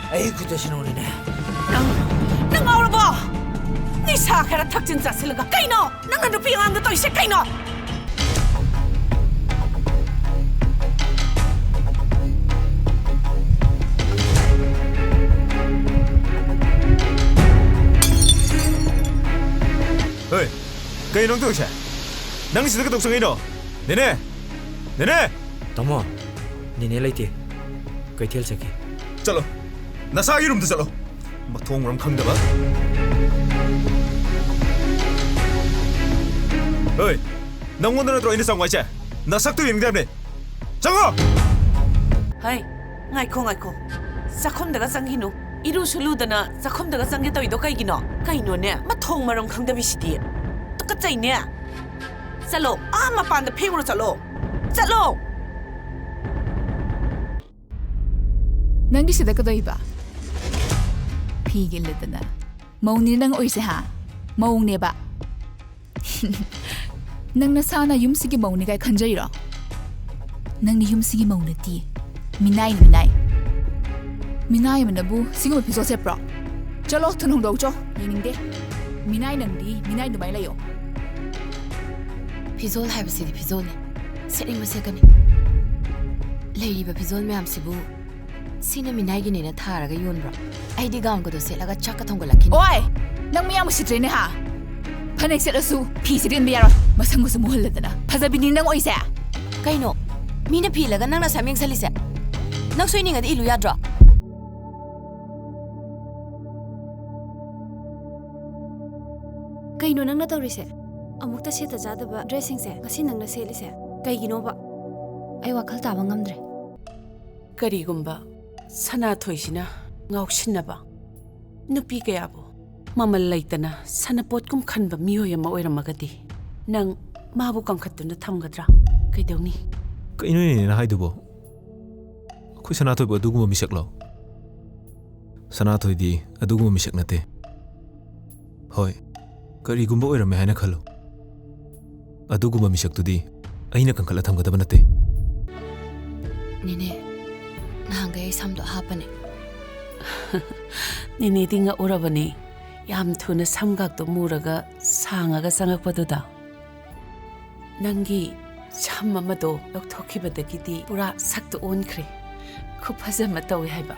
아이고 대신오니네. 능 알아봐. 네 사카라 탁진 자슬가 까이노. 능 누피 안가 또 이세 까이노. Ơi, cây nóng tôi sẽ nắng sẽ cái tục sang ấy nó, nè nè, nè nè. Tamo, nene leite. Kai thiel saki. Chalo, nasa cái room tu chalo. Mà thong ram khang đó. Ơi, nông quân nó rồi đi sang ngoài chứ. Nasa tôi yên đẹp này. Chango. Hai, ngay ko. Sakhom daga sanghino. Iru suludana sakhom daga sangge to ido kaigino. Kaino ne, ma thong marong khangda bisidi. Tukachai ne. Chalo, ma panda phegro chalo. Chalo. Nang di sida kadoiba. Phigil ledana. Mauni nang oise ha. Maung ne ba. Nang nasana yumsigi mauni kai khanjairo. Nang ni yumsigi mauni ti. Minai. Minai manabu singo piso sepro. Chalo thunong do cho. Yiningde. Minai nangdi minai dubai layo. Pizol haibasidi pizolne. Setting masegani. Leiriba pizol me amsibu. Sina minai gi nena tharaga yonbro. Aidi gaun ko do selaga chakka thongolakini. Oi! Nang miyam sitrene ha. Phanek selasu phi sirin biyaro. Masangu su muhalladana. Phazabini nang oise. Kaino? Mina philaga nangna samyang salise. Nang soininga di ilu yadro. Kaino nangna tawrise? Amukta seta jadaba dressing se ngasi nangna selise. Kaigino ba? Ai wakhal taba ngamdre. Karigumba sana thoisina ngausinaba. Nupi kayabo. Mamal laitana sanapot kum khanba miyoy ama oiramagadi. Nang mabu kangkhatuna thamgadra. Kaidawni? Kaino ni na hai dubo. Khoi sana thoi ba dugum misak lo. Sana thoi di adugum misak nate. Hoi. Karigumba oirame haina khalo. Adugum misak tudi aina kangkhala thamgadaba nate. Nene. Nahangay samdo hapane. Nene dinga urabani. Yam thuna samgak to muraga sangaga sangakpaduda. Nangi sam amado lokthokibadagidi pura sakto onkhre. Khuphaza matawi haiba.